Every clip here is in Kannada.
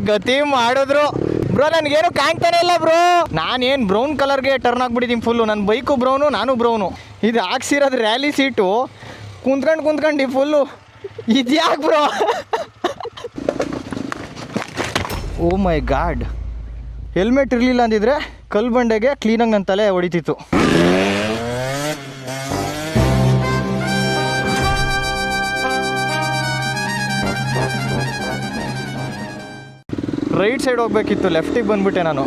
ಗತಿ ಮಾಡಿದ್ರು ಬ್ರೋ. ನನಗೇನು ಕಾಣ್ತಾನೆ ಇಲ್ಲ ಬ್ರೋ. ನಾನೇನು ಬ್ರೌನ್ ಕಲರ್ಗೆ ಟರ್ನ್ ಆಗ್ಬಿಟ್ಟಿದ್ದೀನಿ ಫುಲ್ಲು. ನನ್ನ ಬೈಕು ಬ್ರೌನು, ನಾನು ಬ್ರೌನು. ಇದು ಹಾಕ್ಸಿರೋದು ರ್ಯಾಲಿ ಸೀಟು. ಕುಂತ್ಕೊಂಡು ಫುಲ್ಲು ಇದ್ಯಾಕೆ ಬ್ರೋ? ಓ ಮೈ ಗಾಡ್, ಹೆಲ್ಮೆಟ್ ಇರಲಿಲ್ಲ ಅಂದಿದ್ರೆ ಕಲ್ಲು ಬಂಡೆಗೆ ಕ್ಲೀನಾಗಿ ನನ್ನ ತಲೆ ಹೊಡಿತಿತ್ತು. ರೈಟ್ ಸೈಡ್ ಹೋಗ್ಬೇಕಿತ್ತು, ಲೆಫ್ಟಿಗೆ ಬಂದ್ಬಿಟ್ಟೆ ನಾನು.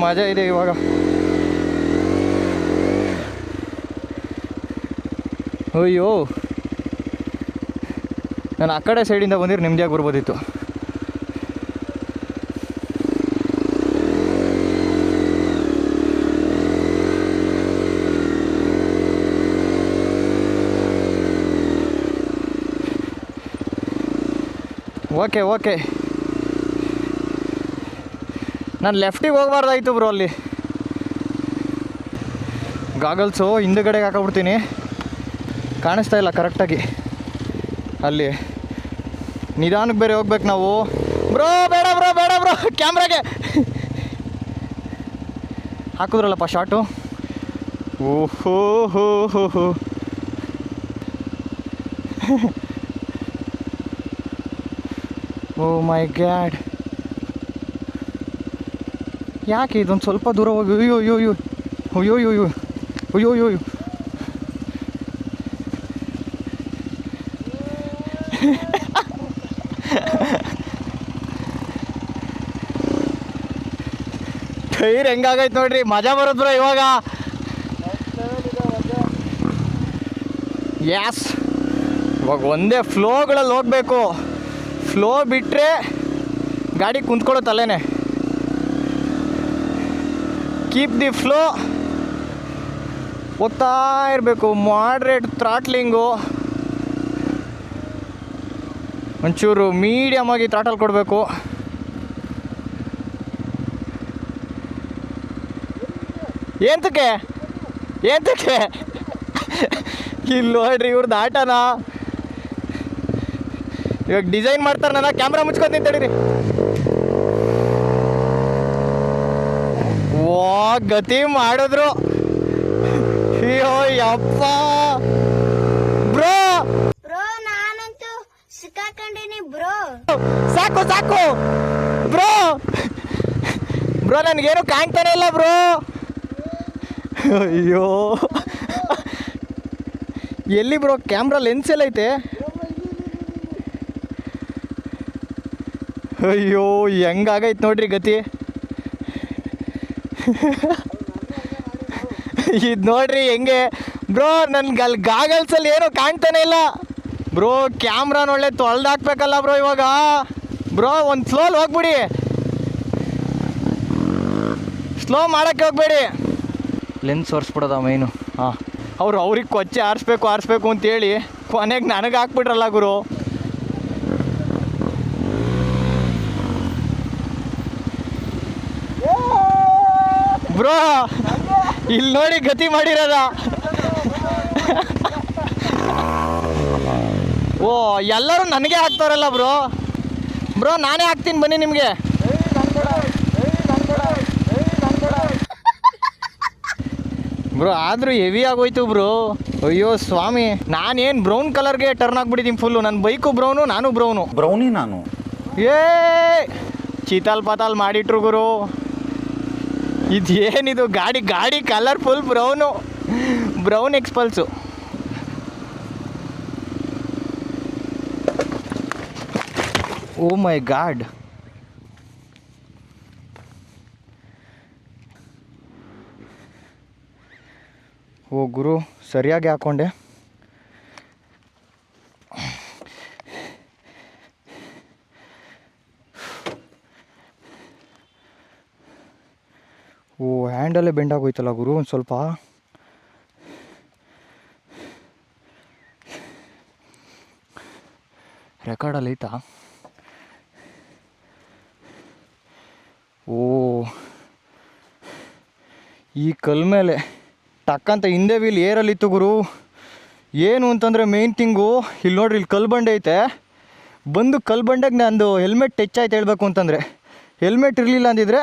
ಮಜಾ ಇದೆ ಇವಾಗ. ಅಯ್ಯೋ, ನಾನು ಆ ಕಡೆ ಸೈಡಿಂದ ಬಂದಿರು ನಿಮ್ಮದಿಯಾಗಿ ಬರ್ಬೋದಿತ್ತು. ಓಕೆ ನಾನು ಲೆಫ್ಟಿಗೆ ಹೋಗ್ಬಾರ್ದಾಯ್ತು ಬ್ರೋ. ಅಲ್ಲಿ ಗಾಗಲ್ಸು ಹಿಂದುಗಡೆಗೆ ಹಾಕೊಂಡ್ಬಿಡ್ತೀನಿ, ಕಾಣಿಸ್ತಾ ಇಲ್ಲ ಕರೆಕ್ಟಾಗಿ. ಅಲ್ಲಿ ನಿಧಾನಕ್ಕೆ ಬೇರೆ ಹೋಗ್ಬೇಕು ನಾವು. ಬ್ರೋ ಬೇಡ ಬ್ರೋ ಕ್ಯಾಮ್ರಾಗೆ ಹಾಕಿದ್ರಲ್ಲಪ್ಪ ಶಾಟು. ಓಹೋ ಹೋ ಓ ಮೈ ಗ್ಯಾಡ್, ಯಾಕೆ ಇದೊಂದು ಸ್ವಲ್ಪ ದೂರ ಹೋಗಿ. ಅಯ್ಯೋ ಟೈರ್ ಹೆಂಗಾಗೈತೆ ನೋಡ್ರಿ, ಮಜಾ ಬರುತ್ತೋ ಇವಾಗ. ಯಾಸ್, ಇವಾಗ ಒಂದೇ ಫ್ಲೋಗಳಲ್ಲಿ ಹೋಗಬೇಕು. ಫ್ಲೋ ಬಿಟ್ಟರೆ ಗಾಡಿ ಕುಂತ್ಕೊಳ್ಳೋ ತಲೆನೇ. ಕೀಪ್ ದಿ ಫ್ಲೋ, ಹೋಗ್ತಾ ಇರಬೇಕು. ಮಾಡ್ರೇಟ್ ಥ್ರಾಟ್ಲಿಂಗು, ಒಂಚೂರು ಮೀಡಿಯಮ್ ಆಗಿ ಥ್ರಾಟಲ್ ಕೊಡಬೇಕು. ಎಂತಕ್ಕೆ ಇಲ್ಲಿ ನೋಡ್ರಿ ಇವ್ರದ್ದು ಆಟನ. ಇವಾಗ ಡಿಸೈನ್ ಮಾಡ್ತಾರೆ, ನನ್ನ ಕ್ಯಾಮ್ರಾ ಮುಚ್ಕೊಂಡು ನಿಂತಡಿರಿ. ಗತಿ ಮಾಡಿದ್ರು. ಅಯ್ಯೋ ಯಪ್ಪ ಬ್ರೋ, ನಾನಂತೂ ಸಿಕ್ಕಾಕೊಂಡಿನಿ ಬ್ರೋ. ಸಾಕು ಬ್ರೋ. ನನಗೇನು ಕಾಣ್ತಾನೆ ಇಲ್ಲ ಬ್ರೋ. ಅಯ್ಯೋ, ಎಲ್ಲಿ ಬ್ರೋ ಕ್ಯಾಮ್ರಾ ಲೆನ್ಸ್ ಎಲ್ಲ ಐತೆ? ಅಯ್ಯೋ, ಹೆಂಗಾಗೈತೆ ನೋಡ್ರಿ ಗತಿ. ಇದು ನೋಡ್ರಿ ಹೆಂಗೆ ಬ್ರೋ. ನನ್ಗೆ ಅಲ್ಲಿ ಗಾಗಲ್ಸಲ್ಲಿ ಏನೋ ಕಾಣ್ತಾನೆ ಇಲ್ಲ ಬ್ರೋ. ಕ್ಯಾಮ್ರಾನ ಒಳ್ಳೆ ತೊಳೆದಾಕ್ಬೇಕಲ್ಲ ಬ್ರೋ ಇವಾಗ. ಬ್ರೋ ಒಂದು ಸ್ಲೋಲ್ಲಿ ಹೋಗ್ಬಿಡಿ, ಸ್ಲೋ ಮಾಡೋಕ್ಕೆ ಹೋಗ್ಬೇಡಿ. ಲೆನ್ಸ್ ಒರೆಸ್ಬಿಡೋದ ಮೈನು. ಹಾಂ, ಅವ್ರಿಗೆ ಕೊಚ್ಚೆ ಆರಿಸ್ಬೇಕು ಅಂತೇಳಿ ಕೊನೆಗೆ ನನಗೆ ಹಾಕ್ಬಿಟ್ರಲ್ಲ ಗುರು. ಬ್ರೋ ಇಲ್ಲಿ ನೋಡಿ ಗತಿ ಮಾಡಿರೋದ. ಓ, ಎಲ್ಲರೂ ನನಗೆ ಹಾಕ್ತಾರಲ್ಲ ಬ್ರೋ. ನಾನೇ ಹಾಕ್ತೀನಿ ಬನ್ನಿ ನಿಮಗೆ. ಬ್ರೋ ಆದರೂ ಹೆವಿ ಆಗೋಯ್ತು ಬ್ರೋ. ಅಯ್ಯೋ ಸ್ವಾಮಿ, ನಾನೇನು ಬ್ರೌನ್ ಕಲರ್ಗೆ ಟರ್ನ್ ಆಗ್ಬಿಟ್ಟಿದ್ದೀನಿ ಫುಲ್ಲು. ನನ್ನ ಬೈಕು ಬ್ರೌನು, ನಾನು ಬ್ರೌನಿ. ಏ ಚೀತಾಲ್ ಪಾತಾಲ್ ಮಾಡಿಟ್ರು ಗುರು. ಇದೇನಿದು ಗಾಡಿ ಕಲರ್ಫುಲ್ ಬ್ರೌನ್ ಎಕ್ಸ್ಪಲ್ಸು. ಓ ಮೈ ಗಾಡ್, ಓ ಗುರು ಸರಿಯಾಗಿ ಹಾಕ್ಕೊಂಡೆ. ಓ ಹ್ಯಾಂಡಲ್ಲೇ ಬೆಂಡಾಗೋಯ್ತಲ್ಲ ಗುರು ಒಂದು ಸ್ವಲ್ಪ. ರೆಕಾರ್ಡಲ್ಲಿ ಐತಾ? ಓ, ಈ ಕಲ್ ಮೇಲೆ ಟಕ್ಕಂತ ಹಿಂದೆ ವೀಲ್ ಏರಲ್ಲಿತ್ತು ಗುರು. ಏನು ಅಂತಂದರೆ ಮೇಯ್ನ್ ಥಿಂಗು, ಇಲ್ಲಿ ನೋಡ್ರಿ, ಇಲ್ಲಿ ಕಲ್ಲು ಬಂಡೆ ಐತೆ. ಬಂದು ಕಲ್ಲು ಬಂಡೆಗೆ ನಂದು ಹೆಲ್ಮೆಟ್ ಟಚ್ ಆಯ್ತು ಹೇಳಬೇಕು ಅಂತಂದರೆ. ಹೆಲ್ಮೆಟ್ ಇರಲಿಲ್ಲ ಅಂದಿದ್ರೆ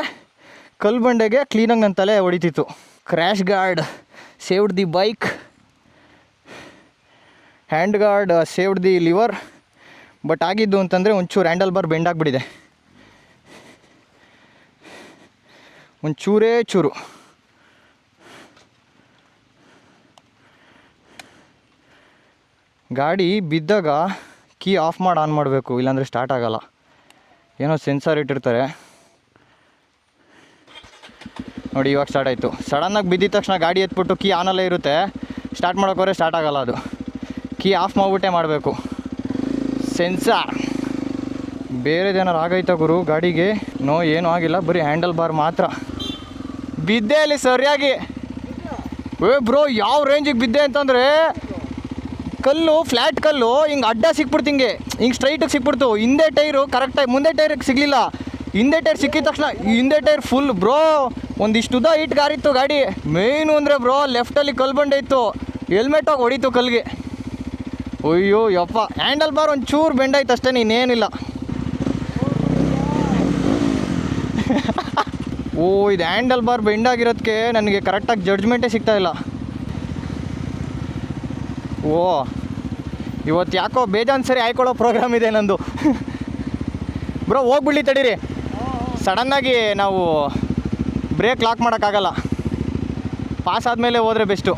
ಕಲ್ಲು ಬಂಡೆಗೆ ಕ್ಲೀನಾಗಿ ನನ್ನ ತಲೆ ಹೊಡಿತಿತ್ತು. Crash guard saved the bike, hand guard saved the lever. But ಆಗಿದ್ದು ಅಂತಂದರೆ ಒಂಚೂರು ಹ್ಯಾಂಡಲ್ ಬಾರ್ ಬೆಂಡ್ ಆಗಿಬಿಟ್ಟಿದೆ, ಒಂಚೂರೇ ಚೂರು. ಗಾಡಿ ಬಿದ್ದಾಗ ಕೀ ಆಫ್ ಮಾಡಿ ಆನ್ ಮಾಡಬೇಕು, ಇಲ್ಲಾಂದರೆ ಸ್ಟಾರ್ಟ್ ಆಗೋಲ್ಲ. ಏನೋ ಸೆನ್ಸರ್ ಇಟ್ಟಿರ್ತಾರೆ ನೋಡಿ. ಇವಾಗ ಸ್ಟಾರ್ಟ್ ಆಯಿತು. ಸಡನ್ನಾಗಿ ಬಿದ್ದಿದ ತಕ್ಷಣ ಗಾಡಿ ಎತ್ಬಿಟ್ಟು ಕೀ ಆನಲ್ಲೇ ಇರುತ್ತೆ, ಸ್ಟಾರ್ಟ್ ಮಾಡೋಕ್ಕೋರೆ ಸ್ಟಾರ್ಟ್ ಆಗೋಲ್ಲ. ಅದು ಕೀ ಆಫ್ ಮಾಡಿಬಿಟ್ಟೆ ಮಾಡಬೇಕು. ಸೆನ್ಸಾರ್ ಬೇರೆದೇನಾರು ಆಗೈತಾ ಗುರು ಗಾಡಿಗೆ? ನೋ, ಏನೂ ಆಗಿಲ್ಲ, ಬರೀ ಹ್ಯಾಂಡಲ್ ಬಾರ್ ಮಾತ್ರ ಬಿದ್ದೆ ಅಲ್ಲಿ ಸರಿಯಾಗಿ. ಬ್ರೋ, ಯಾವ ರೇಂಜಿಗೆ ಬಿದ್ದೆ ಅಂತಂದರೆ, ಕಲ್ಲು, ಫ್ಲ್ಯಾಟ್ ಕಲ್ಲು ಹಿಂಗೆ ಅಡ್ಡ ಸಿಕ್ಬಿಡ್ತು, ಹಿಂಗೆ ಸ್ಟ್ರೈಟಿಗೆ ಸಿಕ್ಬಿಡ್ತು. ಹಿಂದೆ ಟೈರು ಕರೆಕ್ಟಾಗಿ, ಮುಂದೆ ಟೈರಿಗೆ ಸಿಗಲಿಲ್ಲ. ಹಿಂದೆ ಟೈರ್ ಸಿಕ್ಕಿದ ತಕ್ಷಣ ಹಿಂದೆ ಟೈರ್ ಫುಲ್ ಬ್ರೋ, ಒಂದಿಷ್ಟು ಉದ್ದ ಇಟ್ಟು ಗಾರಿತ್ತು ಗಾಡಿ. ಮೇಯ್ನು ಅಂದರೆ ಬ್ರೋ, ಲೆಫ್ಟಲ್ಲಿ ಕಲ್ಲು ಬಂಡೆ ಇತ್ತು, ಹೆಲ್ಮೆಟಾಗಿ ಹೊಡಿತು ಕಲ್ಗೆ. ಅಯ್ಯೋ ಯಪ್ಪ, ಹ್ಯಾಂಡಲ್ ಬಾರ್ ಒಂಚೂರು ಬೆಂಡಾಯ್ತು ಅಷ್ಟೇ, ಇನ್ನೇನಿಲ್ಲ. ಓ, ಇದು ಹ್ಯಾಂಡಲ್ ಬಾರ್ ಬೆಂಡಾಗಿರೋದಕ್ಕೆ ನನಗೆ ಕರೆಕ್ಟಾಗಿ ಜಡ್ಜ್ಮೆಂಟೇ ಸಿಗ್ತಾಯಿಲ್ಲ. ಓ, ಇವತ್ತು ಯಾಕೋ ಬೇಜಾನ್ ಸರಿ ಆಯ್ಕೊಳ್ಳೋ ಪ್ರೋಗ್ರಾಮ್ ಇದೆ ನಂದು. ಬ್ರೋ ಹೋಗ್ಬಿಡ್ಲಿ ತಡೀರಿ, ಸಡನ್ನಾಗಿ ನಾವು ಬ್ರೇಕ್ ಲಾಕ್ ಮಾಡೋಕ್ಕಾಗಲ್ಲ. ಪಾಸ್ ಆದಮೇಲೆ ಹೋದರೆ ಬೆಸ್ಟು.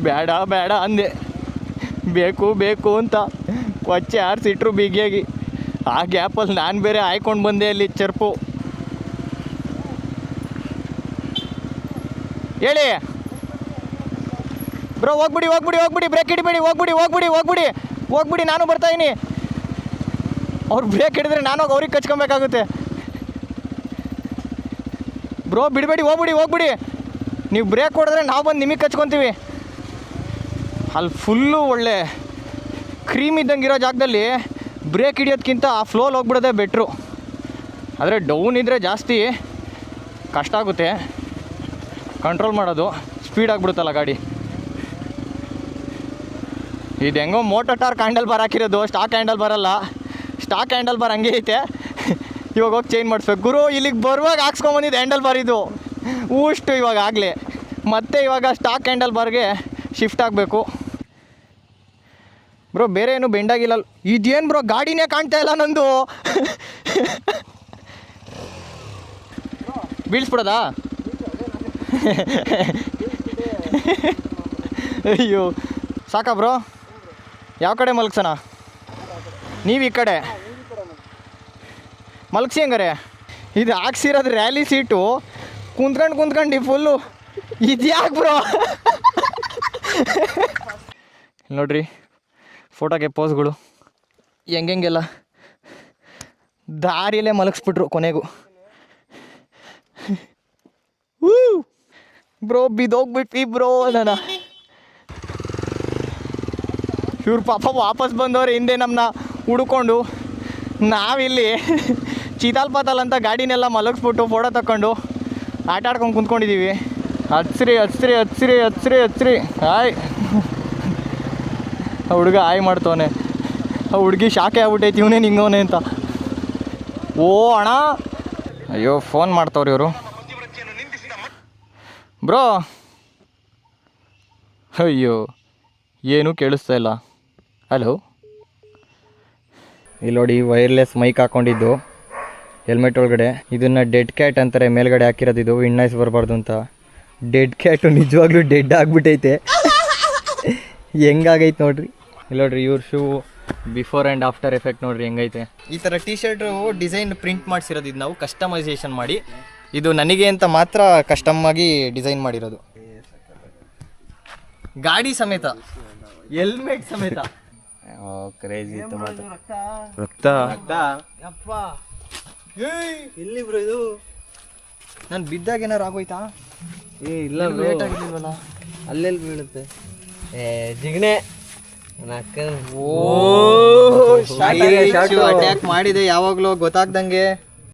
ಬೇಡ ಬೇಡ ಅಂದೆ, ಬೇಕು ಬೇಕು ಅಂತ ಕೊಚ್ಚೆ ಆರಿಸಿಟ್ರು ಬಿಗಿಯಾಗಿ. ಆ ಗ್ಯಾಪಲ್ಲಿ ನಾನು ಬೇರೆ ಆಯ್ಕೊಂಡು ಬಂದೆ ಅಲ್ಲಿ ಚರ್ಪು. ಹೇಳಿ ಬ್ರೋ, ಹೋಗ್ಬಿಡಿ ಹೋಗ್ಬಿಡಿ ಹೋಗ್ಬಿಡಿ, ಬ್ರೇಕ್ ಹಿಡಿಬೇಡಿ, ಹೋಗ್ಬಿಡಿ ಹೋಗ್ಬಿಡಿ ಹೋಗ್ಬಿಡಿ ಹೋಗ್ಬಿಡಿ, ನಾನು ಬರ್ತಾಯಿನಿ. ಅವ್ರು ಬ್ರೇಕ್ ಹಿಡಿದ್ರೆ ನಾನು ಹೋಗಿ ಅವ್ರಿಗೆ ಕಚ್ಕೊಬೇಕಾಗುತ್ತೆ. ಬ್ರೋ ಬಿಡಬೇಡಿ, ಹೋಗ್ಬಿಡಿ ಹೋಗ್ಬಿಡಿ. ನೀವು ಬ್ರೇಕ್ ಹೊಡೆದ್ರೆ ನಾವು ಬಂದು ನಿಮಗೆ ಕಚ್ಕೊತೀವಿ. ಅಲ್ಲಿ ಫುಲ್ಲು ಒಳ್ಳೆ ಕ್ರೀಮ್ ಇದ್ದಂಗೆ ಇರೋ ಜಾಗದಲ್ಲಿ ಬ್ರೇಕ್ ಹಿಡಿಯೋದ್ಕಿಂತ ಆ ಫ್ಲೋಲ್ಲಿ ಹೋಗ್ಬಿಡೋದೇ ಬೆಟ್ರು. ಆದರೆ ಡೌನ್ ಇದ್ದರೆ ಜಾಸ್ತಿ ಕಷ್ಟ ಆಗುತ್ತೆ ಕಂಟ್ರೋಲ್ ಮಾಡೋದು, ಸ್ಪೀಡ್ ಆಗಿಬಿಡುತ್ತಲ್ಲ ಗಾಡಿ. ಇದು ಹೆಂಗೋ ಮೋಟೋ ಟಾರ್ಕ್ ಹ್ಯಾಂಡಲ್ ಬಾರ್ ಹಾಕಿರೋದು, ಸ್ಟಾಕ್ ಹ್ಯಾಂಡಲ್ ಬರಲ್ಲ. ಸ್ಟಾಕ್ ಹ್ಯಾಂಡಲ್ ಬಾರ್ ಹಂಗೆ ಐತೆ, ಇವಾಗ ಹೋಗಿ ಚೇಂಜ್ ಮಾಡಿಸ್ಬೇಕು. ಗುರು ಇಲ್ಲಿಗೆ ಬರುವಾಗ ಹಾಕ್ಸ್ಕೊಂಬಂದಿದ್ದು ಹ್ಯಾಂಡಲ್ ಬಾರ್ ಇದು ಊಷ್ಟು ಇವಾಗ ಆಗಲಿ. ಮತ್ತೆ ಇವಾಗ ಸ್ಟಾಕ್ ಹ್ಯಾಂಡಲ್ ಬಾರ್ಗೆ ಶಿಫ್ಟ್ ಆಗಬೇಕು. ಬ್ರೋ ಬೇರೆ ಏನು ಬೆಂಡಾಗಿಲ್ಲ. ಇದೇನು ಬ್ರೋ, ಗಾಡಿನೇ ಕಾಣ್ತಾ ಇಲ್ಲ ನಂದು. ಬೀಳ್ಸ್ಬಿಡೋದಾ? ಅಯ್ಯೋ ಸಾಕಾ ಬ್ರೋ? ಯಾವ ಕಡೆ ಮಲಗ್ಸೋಣ? ನೀವು ಈ ಕಡೆ ಮಲಗ್ಸಿ ಹಂಗಾರೆ. ಇದು ಹಾಕ್ಸಿರೋದು ರ್ಯಾಲಿ ಸೀಟು, ಕುಂತ್ಕೊಂಡು ಫುಲ್ಲು ಇದ್ಯಾಕೆ ಬ್ರೋ? ನೋಡ್ರಿ ಫೋಟೋಗೆ ಪೋಸ್ಗಳು ಹೆಂಗೆಲ್ಲ ದಾರಿಯಲ್ಲೇ ಮಲಗಿಸ್ಬಿಟ್ರು ಕೊನೆಗೂ. ಬ್ರೋ ಬಿದ್ದೋಗ್ಬಿಟ್ವಿ ಬ್ರೋ. ಇವ್ರು ಪಾಪ ವಾಪಸ್ ಬಂದವ್ರೆ ಹಿಂದೆ ನಮ್ಮನ್ನ ಹುಡ್ಕೊಂಡು. ನಾವಿಲ್ಲಿ ಚೀತಾಲ್ ಪಾತಾಲ್ ಅಂತ ಗಾಡಿನೆಲ್ಲ ಮಲಗಿಸ್ಬಿಟ್ಟು ಫೋಟೋ ತಗೊಂಡು ಆಟ ಆಡ್ಕೊಂಡು ಕುಂತ್ಕೊಂಡಿದ್ದೀವಿ. ಹಚ್ಚ್ರಿ ಹಾಯ್. ಆ ಹುಡುಗ ಹಾಯ್ ಮಾಡ್ತವನೆ, ಆ ಹುಡುಗಿ ಶಾಕೆ ಆಗ್ಬಿಟ್ಟೈತಿ, ಇವನೇ ನಿಂಗವನೆ ಅಂತ. ಓ ಅಣ್ಣ, ಅಯ್ಯೋ ಫೋನ್ ಮಾಡ್ತವ್ರಿ ಇವರು. ಬ್ರೋ ಅಯ್ಯೋ ಏನೂ ಕೇಳಿಸ್ತಾ ಇಲ್ಲ. ಹಲೋ, ಇಲ್ಲಿ ನೋಡಿ ವೈರ್ಲೆಸ್ ಮೈಕ್ ಹಾಕ್ಕೊಂಡಿದ್ದು ಹೆಲ್ಮೆಟ್ ಒಳಗಡೆ. ಇದನ್ನು ಡೆಡ್ ಕ್ಯಾಟ್ ಅಂತಾರೆ, ಮೇಲ್ಗಡೆ ಹಾಕಿರೋದು. ಇದು ವಿಂಡ್ ನಾಯ್ಸ್ ಬರಬಾರ್ದು ಅಂತ. ಡೆಡ್ ಕ್ಯಾಟು ನಿಜವಾಗ್ಲೂ ಡೆಡ್ ಆಗಿಬಿಟ್ಟೈತೆ. ಹೆಂಗಾಗೈತೆ ನೋಡ್ರಿ. ಇಲ್ಲಿ ನೋಡ್ರಿ ಇವ್ರ shoe before and after effect ನೋಡ್ರಿ ಹೆಂಗೈತೆ. ಈ ಥರ ಟಿ ಶರ್ಟು ಡಿಸೈನ್ ಪ್ರಿಂಟ್ ಮಾಡಿಸಿರೋದು. ಇದು ನಾವು ಕಸ್ಟಮೈಸೇಷನ್ ಮಾಡಿ, ಇದು ನನಗೆ ಅಂತ ಮಾತ್ರ ಕಸ್ಟಮ್ ಆಗಿ ಡಿಸೈನ್ ಮಾಡಿರೋದು. ಗಾಡಿ ಸಮೇತ, ಹೆಲ್ಮೆಟ್ ಸಮೇತ. ಕ್ರೇಜಿ ಇತ್ತು ಮಾತ್ರ. ರಕ್ತ ಎಲ್ಲಿ ಬ್ರೋ ಇದು? ನಾನು ಬಿದ್ದಾಗ ಏನಾರು ಆಗೋಯ್ತಾ? ಇಲ್ಲ ಲೇಟ್ ಆಗಿಲ್ವಲ್ಲ, ಅಲ್ಲೆಲ್ಲಿ ಬೀಳುತ್ತೆ. ಜಿಗ್ನೆ ಅಟ್ಯಾಕ್ ಮಾಡಿದೆ ಯಾವಾಗ್ಲೂ ಗೊತ್ತಾಗ್ದಂಗೆ